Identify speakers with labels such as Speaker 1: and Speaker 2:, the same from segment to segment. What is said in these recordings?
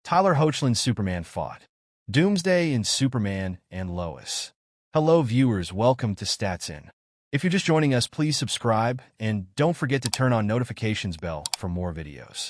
Speaker 1: Tyler Hoechlin's Superman fought. Doomsday in Superman and Lois. Hello viewers, welcome to Stats In. If you're just joining us, please subscribe and don't forget to turn on notifications bell for more videos.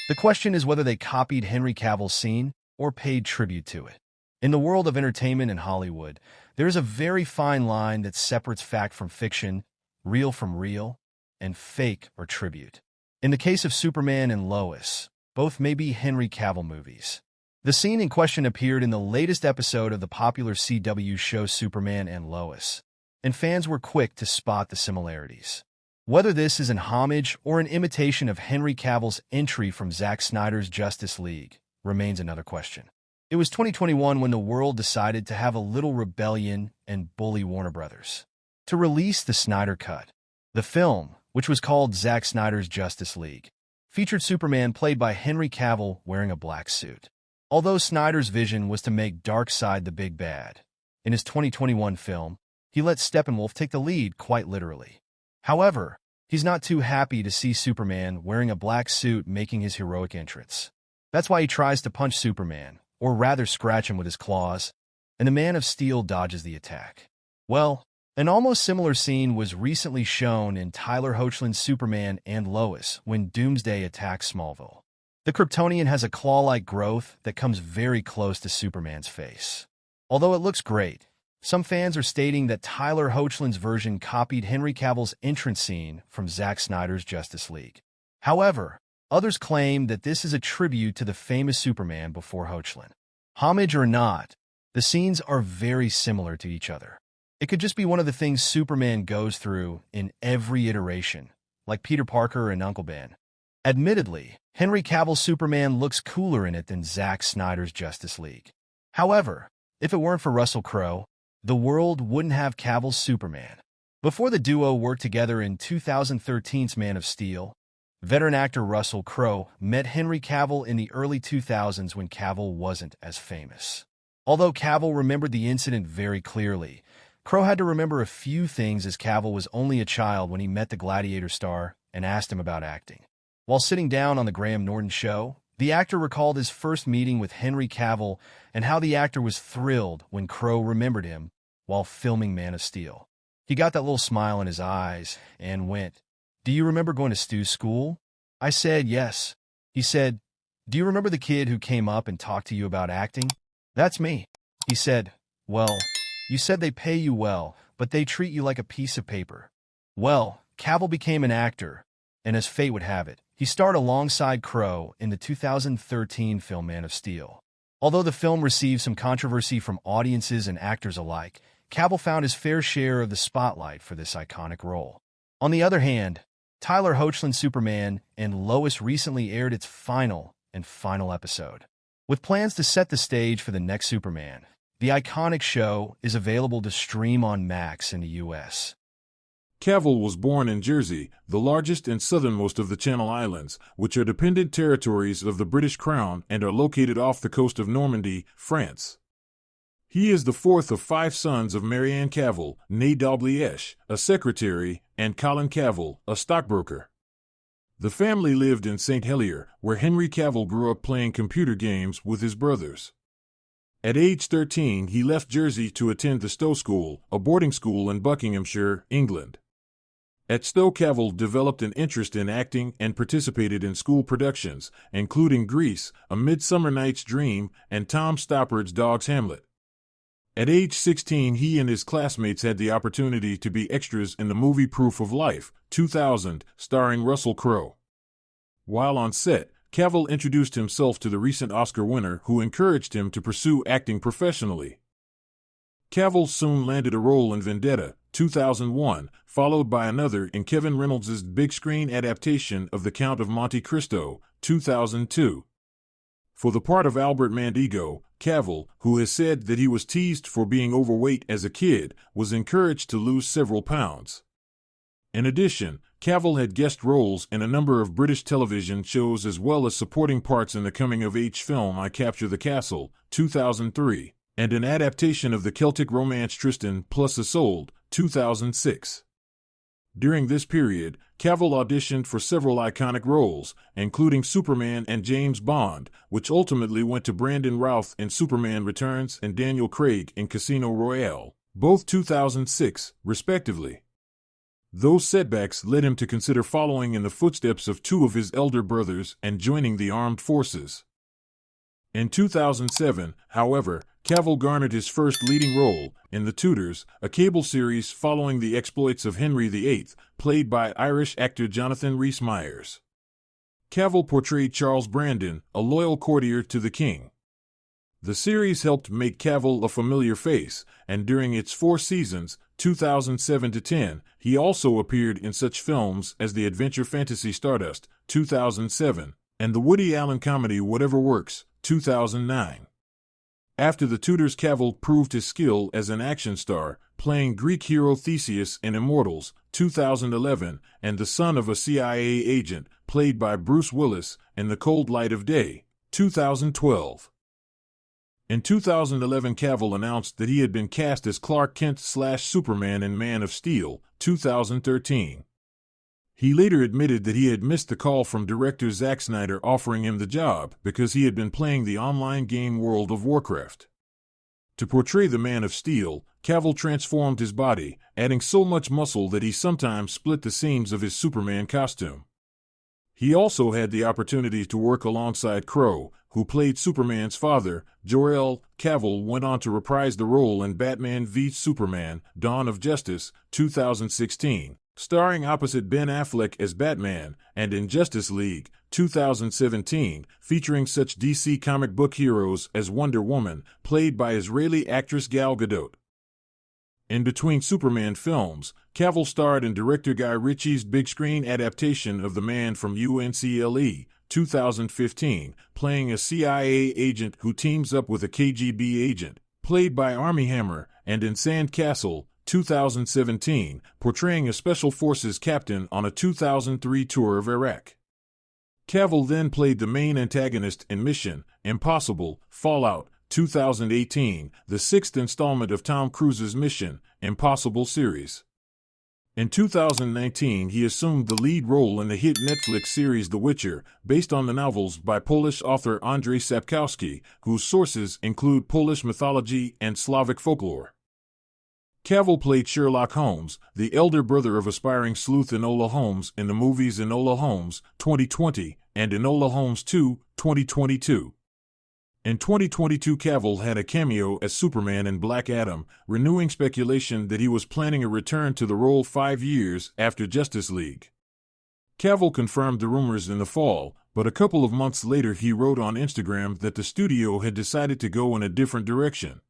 Speaker 1: The question is whether they copied Henry Cavill's scene or paid tribute to it. In the world of entertainment and Hollywood, there is a very fine line that separates fact from fiction, real from real, and fake or tribute. In the case of Superman and Lois, both may be Henry Cavill movies. The scene in question appeared in the latest episode of the popular CW show Superman and Lois, and fans were quick to spot the similarities. Whether this is an homage or an imitation of Henry Cavill's entry from Zack Snyder's Justice League remains another question. It was 2021 when the world decided to have a little rebellion and bully Warner Brothers to release the Snyder Cut. The film, which was called Zack Snyder's Justice League, featured Superman played by Henry Cavill wearing a black suit. Although Snyder's vision was to make Darkseid the big bad, in his 2021 film, he let Steppenwolf take the lead quite literally. However, he's not too happy to see Superman wearing a black suit making his heroic entrance. That's why he tries to punch Superman, or rather scratch him with his claws, and the Man of Steel dodges the attack. Well, an almost similar scene was recently shown in Tyler Hoechlin's Superman and Lois when Doomsday attacks Smallville. The Kryptonian has a claw-like growth that comes very close to Superman's face. Although it looks great, some fans are stating that Tyler Hoechlin's version copied Henry Cavill's entrance scene from Zack Snyder's Justice League. However, others claim that this is a tribute to the famous Superman before Hoechlin. Homage or not, the scenes are very similar to each other. It could just be one of the things Superman goes through in every iteration, like Peter Parker and Uncle Ben. Admittedly, Henry Cavill's Superman looks cooler in it than Zack Snyder's Justice League. However, if it weren't for Russell Crowe, the world wouldn't have Cavill's Superman. Before the duo worked together in 2013's Man of Steel, veteran actor Russell Crowe met Henry Cavill in the early 2000s when Cavill wasn't as famous. Although Cavill remembered the incident very clearly, Crowe had to remember a few things as Cavill was only a child when he met the Gladiator star and asked him about acting. While sitting down on the Graham Norton show, the actor recalled his first meeting with Henry Cavill and how the actor was thrilled when Crowe remembered him while filming Man of Steel. He got that little smile in his eyes and went, "Do you remember going to Stu's school?" I said, "Yes." He said, "Do you remember the kid who came up and talked to you about acting?" "That's me." He said, "Well, you said they pay you well, but they treat you like a piece of paper." Well, Cavill became an actor, and as fate would have it, he starred alongside Crowe in the 2013 film Man of Steel. Although the film received some controversy from audiences and actors alike, Cavill found his fair share of the spotlight for this iconic role. On the other hand, Tyler Hoechlin's Superman and Lois recently aired its final episode. With plans to set the stage for the next Superman, the iconic show is available to stream on Max in the U.S.
Speaker 2: Cavill was born in Jersey, the largest and southernmost of the Channel Islands, which are dependent territories of the British Crown and are located off the coast of Normandy, France. He is the fourth of 5 sons of Marianne Cavill, née Dalgliesh, a secretary, and Colin Cavill, a stockbroker. The family lived in St. Helier, where Henry Cavill grew up playing computer games with his brothers. At age 13, he left Jersey to attend the Stowe School, a boarding school in Buckinghamshire, England. At Stowe, Cavill developed an interest in acting and participated in school productions, including Grease, A Midsummer Night's Dream, and Tom Stoppard's Dog's Hamlet. At age 16, he and his classmates had the opportunity to be extras in the movie Proof of Life, 2000, starring Russell Crowe. While on set, Cavill introduced himself to the recent Oscar winner, who encouraged him to pursue acting professionally. Cavill soon landed a role in Vendetta, 2001, followed by another in Kevin Reynolds' big-screen adaptation of The Count of Monte Cristo, 2002. For the part of Albert Mandigo, Cavill, who has said that he was teased for being overweight as a kid, was encouraged to lose several pounds. In addition, Cavill had guest roles in a number of British television shows as well as supporting parts in the coming-of-age film I Capture the Castle, 2003, and an adaptation of the Celtic romance Tristan plus Isolde, 2006. During this period, Cavill auditioned for several iconic roles, including Superman and James Bond, which ultimately went to Brandon Routh in Superman Returns and Daniel Craig in Casino Royale, both 2006, respectively. Those setbacks led him to consider following in the footsteps of two of his elder brothers and joining the armed forces. In 2007, however, Cavill garnered his first leading role in The Tudors, a cable series following the exploits of Henry VIII, played by Irish actor Jonathan Rhys-Meyers. Cavill portrayed Charles Brandon, a loyal courtier to the king. The series helped make Cavill a familiar face, and during its 4 seasons, 2007 to 10, he also appeared in such films as the adventure fantasy Stardust, 2007, and the Woody Allen comedy Whatever Works, 2009. After The Tudors, Cavill proved his skill as an action star, playing Greek hero Theseus in Immortals, 2011, and the son of a CIA agent, played by Bruce Willis, in The Cold Light of Day, 2012. In 2011, Cavill announced that he had been cast as Clark Kent/Superman in Man of Steel, 2013. He later admitted that he had missed the call from director Zack Snyder offering him the job because he had been playing the online game World of Warcraft. To portray the Man of Steel, Cavill transformed his body, adding so much muscle that he sometimes split the seams of his Superman costume. He also had the opportunity to work alongside Crowe, who played Superman's father. Jor-El. Cavill went on to reprise the role in Batman v Superman, Dawn of Justice, 2016, starring opposite Ben Affleck as Batman, and in Justice League, 2017, featuring such DC comic book heroes as Wonder Woman, played by Israeli actress Gal Gadot. In between Superman films, Cavill starred in director Guy Ritchie's big-screen adaptation of The Man from UNCLE, 2015, playing a CIA agent who teams up with a KGB agent, played by Armie Hammer, and in Sandcastle, 2017, portraying a Special Forces captain on a 2003 tour of Iraq. Cavill then played the main antagonist in Mission Impossible Fallout, 2018, the 6th installment of Tom Cruise's Mission Impossible series. In 2019, he assumed the lead role in the hit Netflix series The Witcher, based on the novels by Polish author Andrzej Sapkowski, whose sources include Polish mythology and Slavic folklore. Cavill played Sherlock Holmes, the elder brother of aspiring sleuth Enola Holmes in the movies Enola Holmes, 2020, and Enola Holmes 2, 2022. In 2022, Cavill had a cameo as Superman in Black Adam, renewing speculation that he was planning a return to the role 5 years after Justice League. Cavill confirmed the rumors in the fall, but a couple of months later he wrote on Instagram that the studio had decided to go in a different direction.